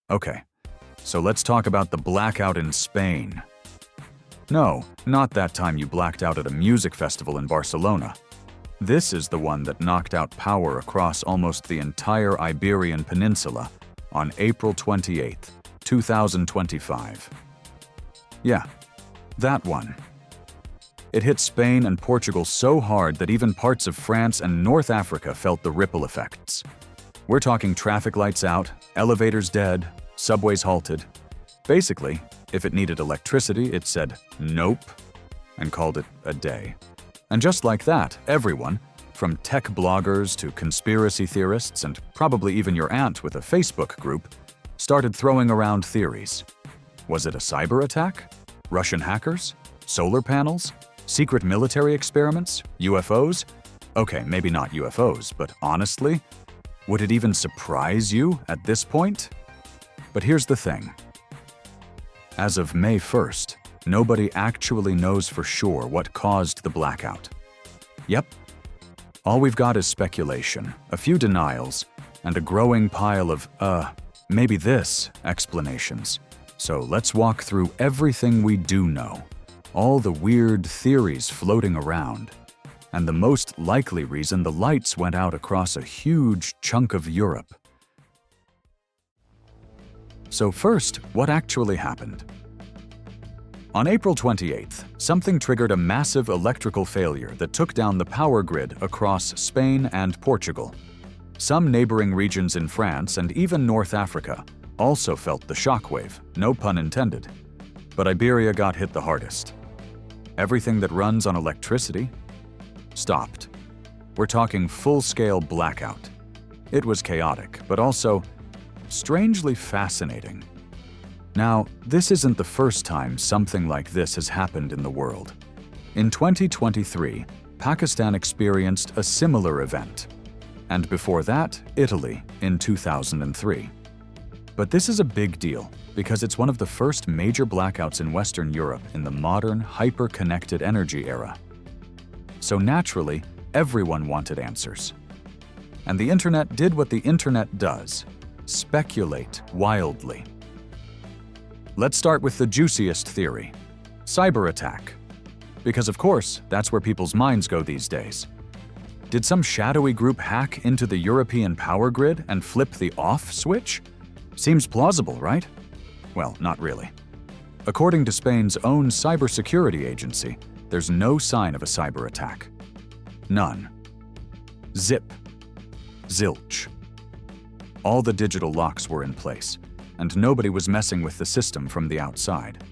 Okay, so let's talk about the blackout in Spain. No, not that time you blacked out at a music festival in Barcelona. This is the one that knocked out power across almost the entire Iberian Peninsula on April 28, 2025. Yeah, that one. It hit Spain and Portugal so hard that even parts of France and North Africa felt the ripple effects. We're talking traffic lights out, elevators dead, subways halted. Basically, if it needed electricity, it said nope and called it a day. And just like that, everyone, from tech bloggers to conspiracy theorists and probably even your aunt with a Facebook group, started throwing around theories. Was it a cyber attack? Russian hackers? Solar panels? Secret military experiments? UFOs? Okay, maybe not UFOs, but honestly, would it even surprise you at this point? But here's the thing. As of May 1st, nobody actually knows for sure what caused the blackout. Yep. All we've got is speculation, a few denials, and a growing pile of, maybe this explanations. So let's walk through everything we do know, all the weird theories floating around, and the most likely reason the lights went out across a huge chunk of Europe. So first, what actually happened? On April 28th, something triggered a massive electrical failure that took down the power grid across Spain and Portugal. Some neighboring regions in France and even North Africa also felt the shockwave, no pun intended. But Iberia got hit the hardest. Everything that runs on electricity stopped. We're talking full-scale blackout. It was chaotic, but also strangely fascinating. Now, this isn't the first time something like this has happened in the world. In 2023, Pakistan experienced a similar event. And before that, Italy in 2003. But this is a big deal because it's one of the first major blackouts in Western Europe in the modern, hyper-connected energy era. So naturally, everyone wanted answers. And the internet did what the internet does: speculate wildly. Let's start with the juiciest theory: cyberattack. Because of course, that's where people's minds go these days. Did some shadowy group hack into the European power grid and flip the off switch? Seems plausible, right? Well, not really. According to Spain's own cybersecurity agency, there's no sign of a cyber attack. None. Zip. Zilch. All the digital locks were in place, and nobody was messing with the system from the outside.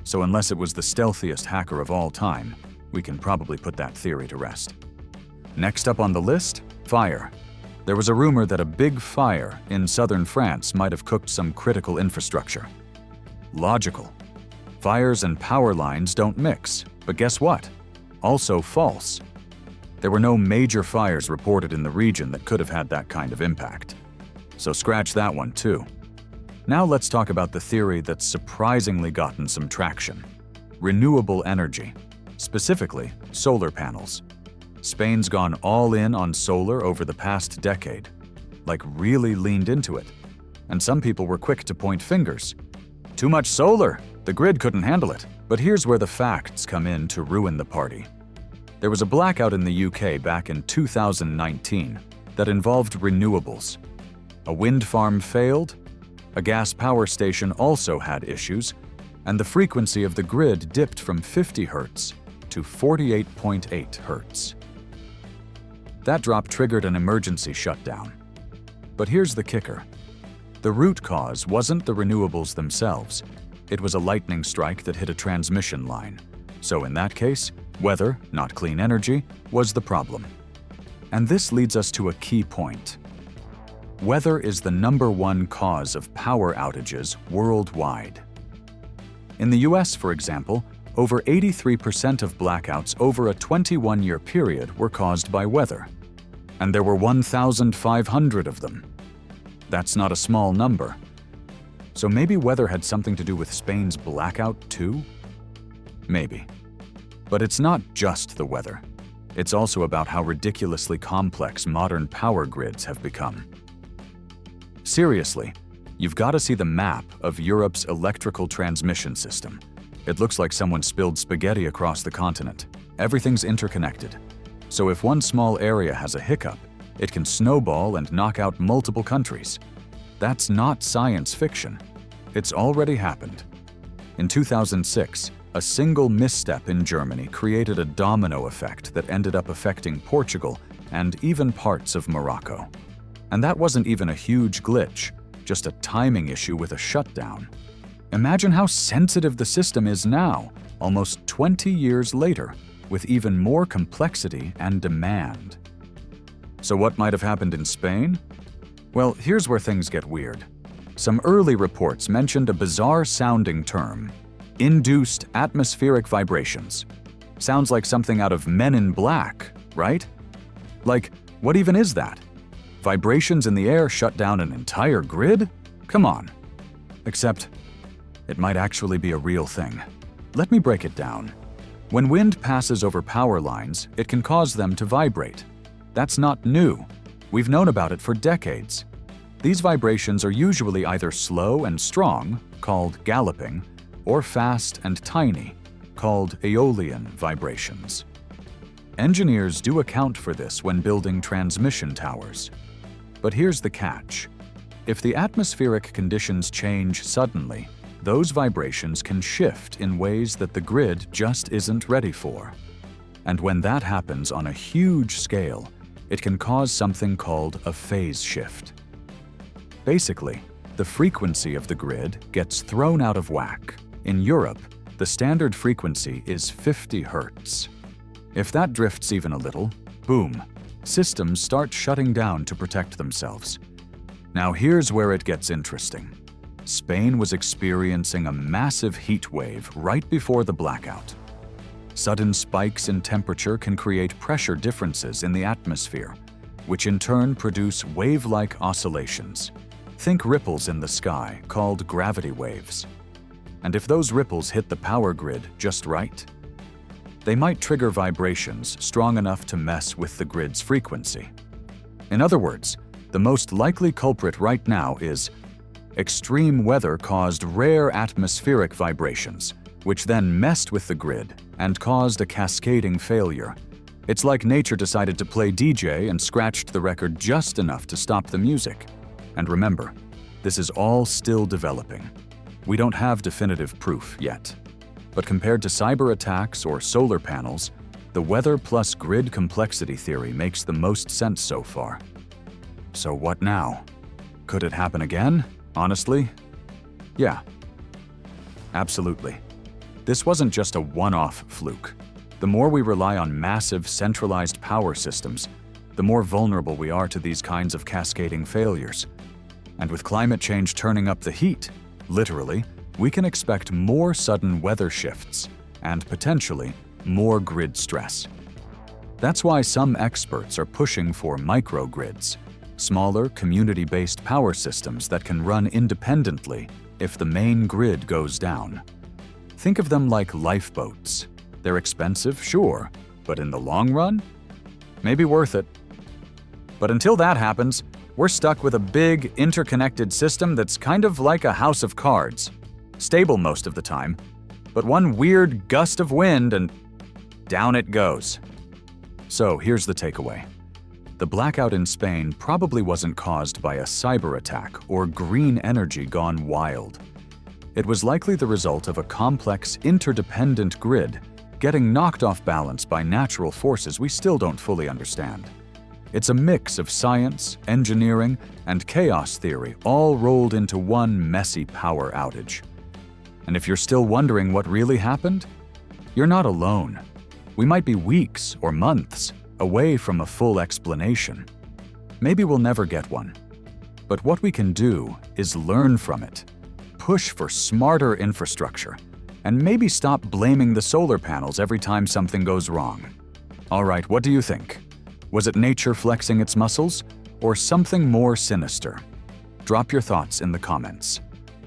So unless it was the stealthiest hacker of all time, we can probably put that theory to rest. Next up on the list, fire. There was a rumor that a big fire in southern France might have cooked some critical infrastructure. Logical. Fires and power lines don't mix, but guess what? Also false. There were no major fires reported in the region that could have had that kind of impact. So scratch that one too. Now let's talk about the theory that's surprisingly gotten some traction: renewable energy, specifically solar panels. Spain's gone all in on solar over the past decade, like really leaned into it. And some people were quick to point fingers. Too much solar, the grid couldn't handle it. But here's where the facts come in to ruin the party. There was a blackout in the UK back in 2019 that involved renewables. A wind farm failed, a gas power station also had issues, and the frequency of the grid dipped from 50 Hz to 48.8 Hz. That drop triggered an emergency shutdown. But here's the kicker. The root cause wasn't the renewables themselves. It was a lightning strike that hit a transmission line. So in that case, weather, not clean energy, was the problem. And this leads us to a key point. Weather is the #1 cause of power outages worldwide. In the US, for example, over 83% of blackouts over a 21-year period were caused by weather. And there were 1,500 of them. That's not a small number. So maybe weather had something to do with Spain's blackout too? Maybe. But it's not just the weather. It's also about how ridiculously complex modern power grids have become. Seriously, You've got to see the map of Europe's electrical transmission system. It looks like someone spilled spaghetti across the continent. Everything's interconnected. So if one small area has a hiccup, it can snowball and knock out multiple countries. That's not science fiction. It's already happened. In 2006, a single misstep in Germany created a domino effect that ended up affecting Portugal and even parts of Morocco. And that wasn't even a huge glitch, just a timing issue with a shutdown. Imagine how sensitive the system is now, almost 20 years later, with even more complexity and demand. So what might have happened in Spain? Well, here's where things get weird. Some early reports mentioned a bizarre-sounding term: induced atmospheric vibrations. Sounds like something out of Men in Black, right? Like, what even is that? Vibrations in the air shut down an entire grid? Come on. Except, it might actually be a real thing. Let me break it down. When wind passes over power lines, it can cause them to vibrate. That's not new. We've known about it for decades. These vibrations are usually either slow and strong, called galloping, or fast and tiny, called aeolian vibrations. Engineers do account for this when building transmission towers. But here's the catch. If the atmospheric conditions change suddenly, those vibrations can shift in ways that the grid just isn't ready for. And when that happens on a huge scale, it can cause something called a phase shift. Basically, the frequency of the grid gets thrown out of whack. In Europe, the standard frequency is 50 Hz. If that drifts even a little, boom, systems start shutting down to protect themselves. Now here's where it gets interesting. Spain was experiencing a massive heat wave right before the blackout. Sudden spikes in temperature can create pressure differences in the atmosphere, which in turn produce wave-like oscillations. Think ripples in the sky, called gravity waves. And if those ripples hit the power grid just right, they might trigger vibrations strong enough to mess with the grid's frequency. In other words, the most likely culprit right now is extreme weather caused rare atmospheric vibrations, which then messed with the grid and caused a cascading failure. It's like nature decided to play DJ and scratched the record just enough to stop the music. And remember, this is all still developing. We don't have definitive proof yet. But compared to cyber attacks or solar panels, the weather plus grid complexity theory makes the most sense so far. So what now? Could it happen again? Honestly? Yeah. Absolutely. This wasn't just a one-off fluke. The more we rely on massive centralized power systems, the more vulnerable we are to these kinds of cascading failures. And with climate change turning up the heat, literally, we can expect more sudden weather shifts and potentially more grid stress. That's why some experts are pushing for microgrids, smaller community-based power systems that can run independently if the main grid goes down. Think of them like lifeboats. They're expensive, sure, but in the long run, maybe worth it. But until that happens, we're stuck with a big, interconnected system that's kind of like a house of cards. Stable most of the time, but one weird gust of wind and down it goes. So here's the takeaway. The blackout in Spain probably wasn't caused by a cyber attack or green energy gone wild. It was likely the result of a complex, interdependent grid getting knocked off balance by natural forces we still don't fully understand. It's a mix of science, engineering, and chaos theory all rolled into one messy power outage. And if you're still wondering what really happened, you're not alone. We might be weeks or months away from a full explanation. Maybe we'll never get one. But what we can do is learn from it, push for smarter infrastructure, and maybe stop blaming the solar panels every time something goes wrong. All right, what do you think? Was it nature flexing its muscles, or something more sinister? Drop your thoughts in the comments.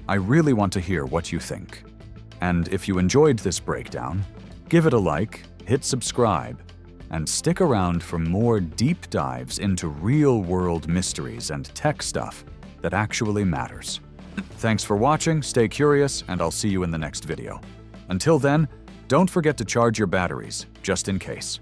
I really want to hear what you think. And if you enjoyed this breakdown, give it a like, hit subscribe, and stick around for more deep dives into real-world mysteries and tech stuff that actually matters. Thanks for watching, stay curious, and I'll see you in the next video. Until then, don't forget to charge your batteries, just in case.